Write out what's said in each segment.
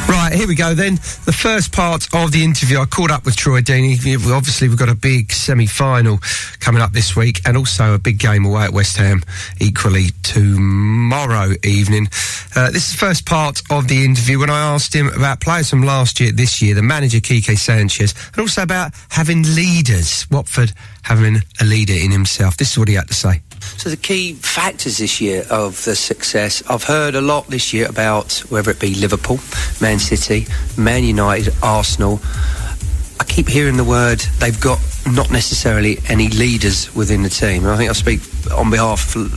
Right, here we go then. The first part of the interview, I caught up with Troy Deeney. Obviously, we've got a big semi-final coming up this week and also a big game away at West Ham equally tomorrow evening. This is the first part of the interview when I asked him about players from last year, this year, the manager Quique Sanchez, and also about having leaders, Watford having a leader in himself. This is what he had to say. So the key factors this year of the success, I've heard a lot this year about whether it be Liverpool, Man City, Man United, Arsenal. I keep hearing the word they've got not necessarily any leaders within the team. And I think I speak on behalf of,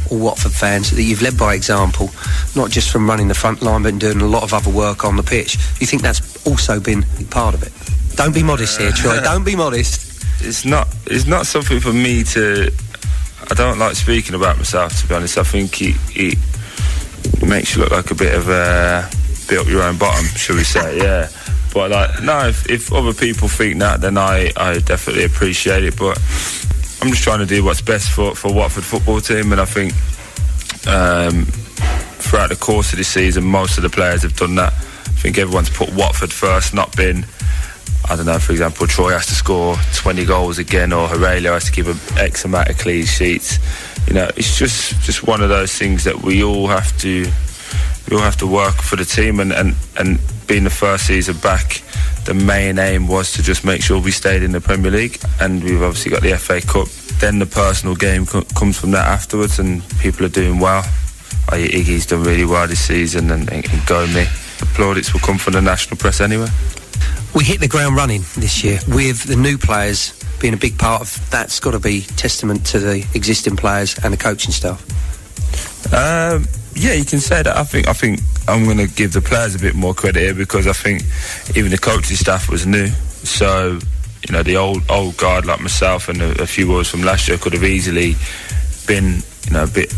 all Watford fans, that you've led by example, not just from running the front line but doing a lot of other work on the pitch. You think that's also been part of it? Don't be modest here, Troy. Don't be modest. It's not something for me to... I don't like speaking about myself, to be honest. I think it makes you look like a bit of a built your own bottom, shall we say, yeah. But if other people think that, then I definitely appreciate it. But I'm just trying to do what's best for Watford football team, and I think throughout the course of this season, most of the players have done that. I think everyone's put Watford first, not been... I don't know, for example, Troy has to score 20 goals again, or Aurelio has to keep an X amount of clean sheets. You know, it's just one of those things that we all have to work for the team, and being the first season back, the main aim was to just make sure we stayed in the Premier League, and we've obviously got the FA Cup. Then the personal game comes from that afterwards, and people are doing well. Iggy's done really well this season, and Gomi. The plaudits will come from the national press anyway. We hit the ground running this year with the new players being a big part of that's got to be testament to the existing players and the coaching staff. Yeah, you can say that. I think I'm going to give the players a bit more credit here, because I think even the coaching staff was new. So, you know, the old guard like myself and a few boys from last year could have easily been, you know, a bit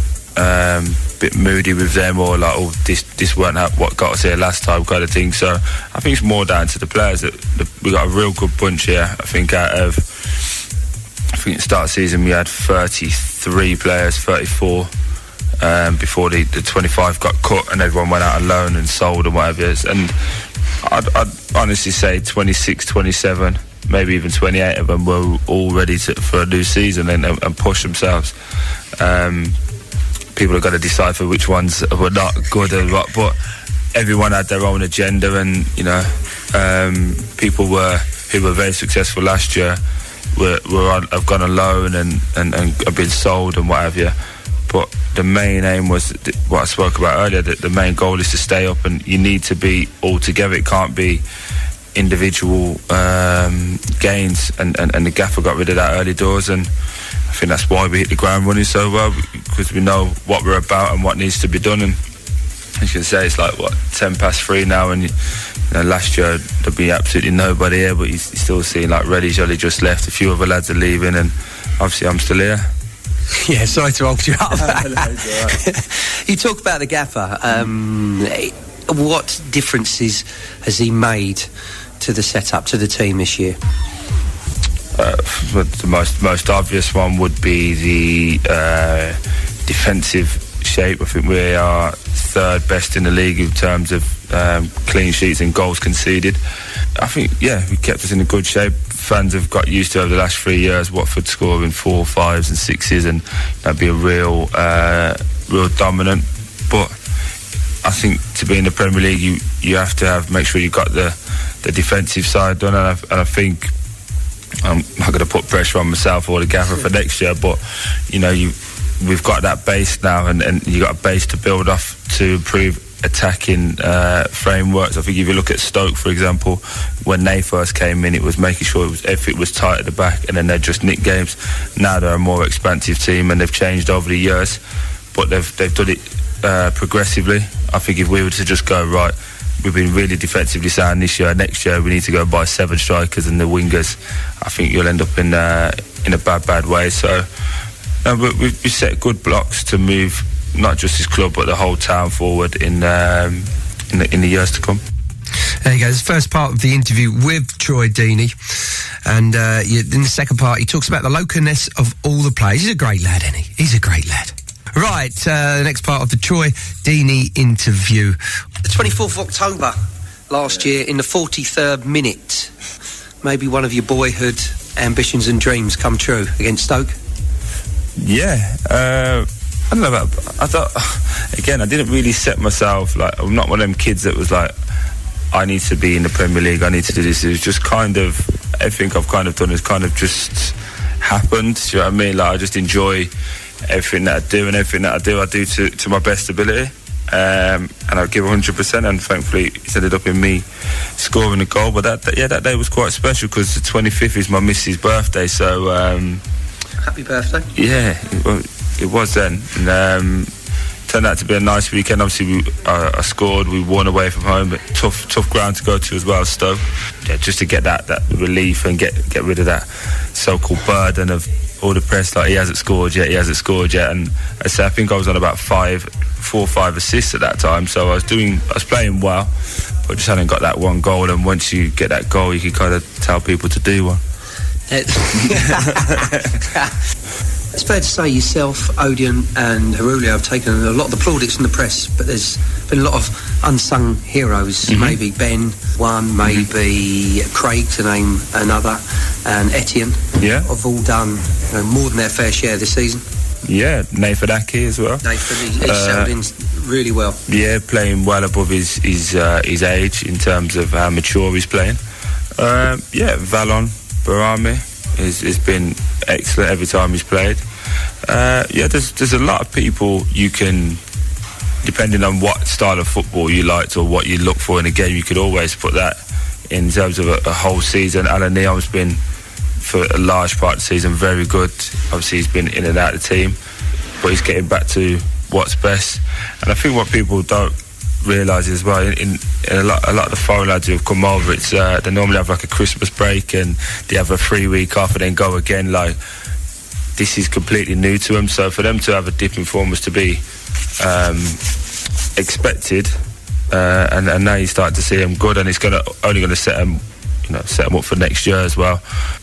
moody with them, or like, oh, this weren't what got us here last time, kind of thing. So I think it's more down to the players that we got a real good bunch here. I think at the start of the season we had 33 players, 34 before the 25 got cut and everyone went out on loan and sold and whatever. And I'd honestly say 26, 27, maybe even 28 of them were all ready for a new season and push themselves. People have got to decipher which ones were not good or what, but everyone had their own agenda, and you know, people who were very successful last year have gone on loan and have been sold and what have you. But the main aim was what I spoke about earlier, that the main goal is to stay up, and you need to be all together. It can't be individual gains, and the gaffer got rid of that early doors, and I think that's why we hit the ground running so well, because we know what we're about and what needs to be done. And as you can say, it's like 3:10 now, and you know, last year there'd be absolutely nobody here, but you still see like Reddy Jolly just left, a few other lads are leaving, and obviously I'm still here. Yeah, sorry to hold you up. You talk about the gaffer. What differences has he made to the setup, to the team this year? The most obvious one would be the defensive shape. I think we are third best in the league in terms of clean sheets and goals conceded. I think, yeah, we kept us in a good shape. Fans have got used to over the last 3 years Watford scoring 4, 5s and 6s, and that'd be a real dominant. But I think to be in the Premier League, you have to make sure you've got the defensive side done, and I think I'm not going to put pressure on myself or the gaffer for next year, but you know, we've got that base now, and you got a base to build off to improve attacking frameworks. I think if you look at Stoke, for example, when they first came in, it was making sure it was tight at the back, and then they'd just nick games. Now they're a more expansive team, and they've changed over the years, but they've done it progressively. I think if we were to just go, right, we've been really defensively sound this year, next year we need to go and buy 7 strikers and the wingers, I think you'll end up in a bad way. So we set good blocks to move not just this club but the whole town forward in the years to come. There you go. This is the first part of the interview with Troy Deeney, and in the second part he talks about the localness of all the players. He's a great lad, isn't he? He's a great lad. Right, the next part of the Troy Deeney interview. 24th of October last year in the 43rd minute. Maybe one of your boyhood ambitions and dreams come true against Stoke? Yeah. I don't know about... I thought... Again, I didn't really set myself... Like, I'm not one of them kids that was like, I need to be in the Premier League, I need to do this. It was just kind of... Everything I've kind of done has kind of just happened. Do you know what I mean? Like, I just enjoy everything that I do, and everything that I do to my best ability. And I'll give 100%, and thankfully it's ended up in me scoring a goal. But that day was quite special because the 25th is my missus' birthday, so happy birthday. Yeah, it was then, and turned out to be a nice weekend. Obviously I scored, we won away from home, but tough ground to go to as well, Stoke. Yeah, just to get that relief and get rid of that so-called burden of all the press, like he hasn't scored yet, and I think I was on about 4 or 5 assists at that time, so I was playing well, but just hadn't got that one goal. And once you get that goal, you can kind of tell people to do one. It's fair to say yourself, Odeon and Harulio have taken a lot of the plaudits from the press, but there's been a lot of unsung heroes. Maybe Ben, one, maybe Craig, to name another, and Etienne. Yeah. Have all done more than their fair share this season. Yeah, Nathan Aki as well. Nathan, he's settled in really well. Yeah, playing well above his age in terms of how mature he's playing. Valon Barami has been excellent every time he's played. There's a lot of people you can, depending on what style of football you liked or what you look for in a game, you could always put that in terms of a whole season. Alan Neom's been, for a large part of the season, very good. Obviously he's been in and out of the team, but he's getting back to what's best. And I think what people don't realise as well, in a lot of the foreign lads who have come over, it's they normally have like a Christmas break and they have a 3 week off and then go again. Like, this is completely new to them, so for them to have a dip in form was to be expected, and now you start to see them good, and it's only going to set them up for next year as well.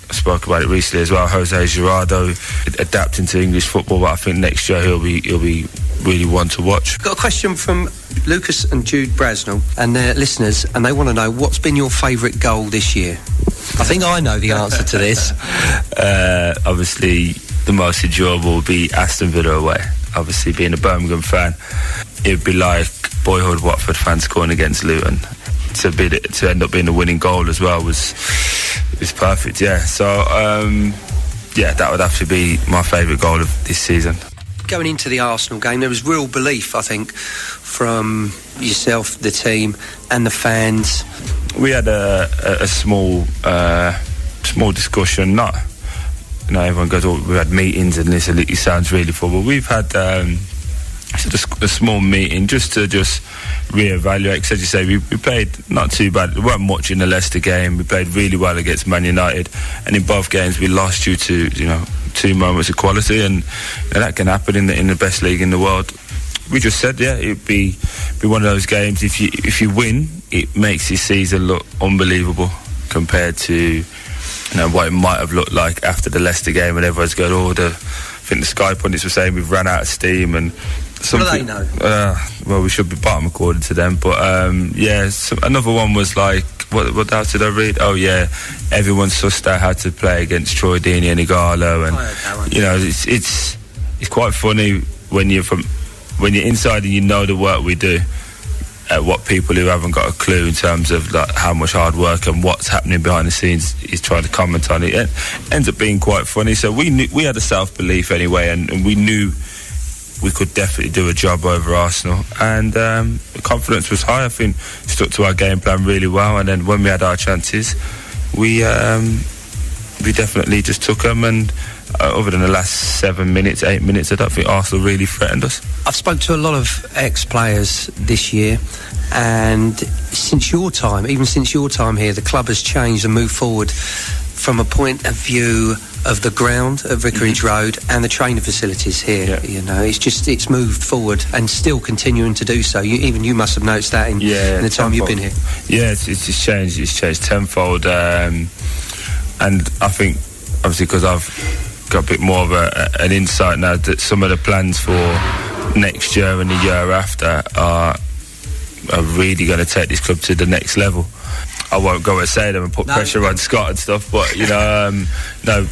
I spoke about it recently as well. Jose Gerardo adapting to English football, but I think next year he'll be really one to watch. Got a question from Lucas and Jude Brasnell and their listeners, and they want to know, what's been your favourite goal this year? I think I know the answer to this. Obviously the most enjoyable would be Aston Villa away. Obviously, being a Birmingham fan, it would be like boyhood Watford fans scoring against Luton. To end up being a winning goal as well was perfect. Yeah, so that would have to be my favourite goal of this season. Going into the Arsenal game, there was real belief, I think, from yourself, the team, and the fans. We had a small discussion. Not, everyone goes, we had meetings and this, and it sounds really full, but we've had a small meeting just to reevaluate. Because as you say, we played not too bad. There weren't much in the Leicester game. We played really well against Man United, and in both games we lost due to 2 moments of quality, and that can happen in the best league in the world. We just said, it'd be one of those games. If you win, it makes this season look unbelievable compared to what it might have looked like after the Leicester game, and everyone's going, I think the Sky pundits were saying we've run out of steam, and what do they know? Well, we should be bottom according to them, but another one was like, what else did I read? Oh yeah, everyone sussed out how to play against Troy Deeney and Igalo, and it's quite funny when you're inside and you know the work we do. What people who haven't got a clue in terms of like how much hard work and what's happening behind the scenes is trying to comment on it. It ends up being quite funny. So we had a self-belief anyway, and we knew we could definitely do a job over Arsenal, and the confidence was high. I think stuck to our game plan really well, and then when we had our chances, we definitely just took them, and other than the last 8 minutes, I don't think Arsenal really threatened us. I've spoken to a lot of ex-players this year, and since your time here, the club has changed and moved forward from a point of view of the ground at Vicarage Road and the training facilities here. It's moved forward and still continuing to do so. You must have noticed that in the time you've been here. Yeah, it's changed. It's changed tenfold, and I think obviously because I've got a bit more of an insight now that some of the plans for next year and the year after are are really going to take this club to the next level. I won't go and say them and put pressure on Scott and stuff, but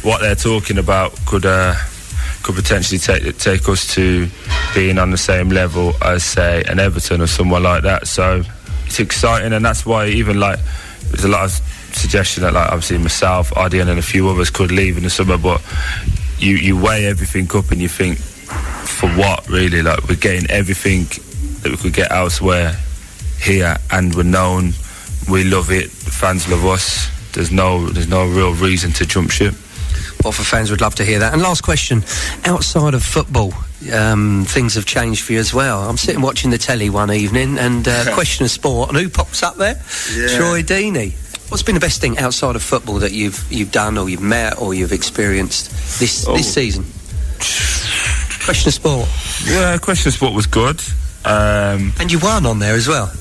what they're talking about could potentially take us to being on the same level as, say, an Everton or someone like that. So it's exciting, and that's why even like there's a lot of suggestion that, like, obviously myself, Ardian and a few others could leave in the summer, but you weigh everything up and you think, for what, really? Like, we're getting everything that we could get elsewhere here, and we're known, we love it, the fans love us. There's no real reason to jump ship. Watford fans would love to hear that. And last question, outside of football, things have changed for you as well. I'm sitting watching the telly one evening and question of sport, and who pops up there? Yeah. Troy Deeney. What's been the best thing outside of football that you've done, or you've met, or you've experienced this season? Question of sport. Yeah, question of sport was good. And you won on there as well.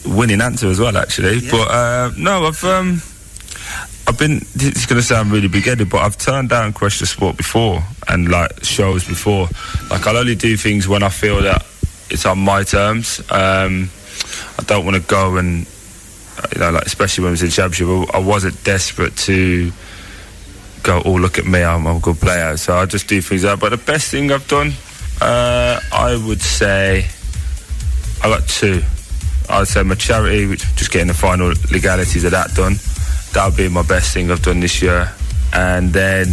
Winning answer as well, actually. Yeah. But no, I've been, it's going to sound really big-headed, but I've turned down question of sport before, and like shows before. Like, I'll only do things when I feel that it's on my terms. I don't want to go and, like, especially when I was in Championship, I wasn't desperate to go, oh, look at me, I'm a good player. So I just do things like that. But the best thing I've done, I would say, I got two. I would say my charity, which I'm just getting the final legalities of that done. That'll be my best thing I've done this year. And then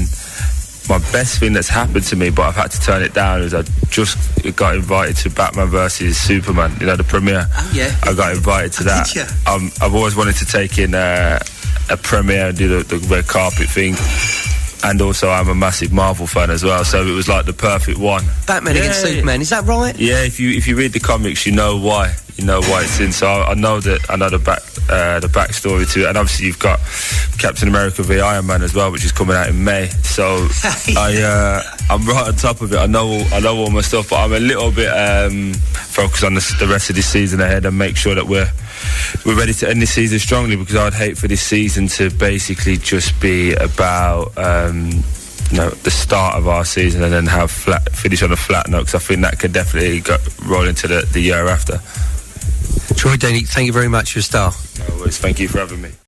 my best thing that's happened to me, but I've had to turn it down, is I just got invited to Batman vs Superman, the premiere. Oh, yeah. I got invited to that. Did you? I've always wanted to take in a premiere and do the red carpet thing. And also, I'm a massive Marvel fan as well, so it was like the perfect one. Batman against Superman, is that right? Yeah, if you read the comics, you know why. You know why it's in. So I know the backstory to it, and obviously you've got Captain America v Iron Man as well, which is coming out in May. So I'm right on top of it. I know all my stuff, but I'm a little bit focused on the rest of this season ahead and make sure that we're ready to end this season strongly, because I'd hate for this season to basically just be about the start of our season and then finish on a flat note, because I think that could definitely roll into the year after. Troy Deeney, thank you very much for your star. No worries, thank you for having me.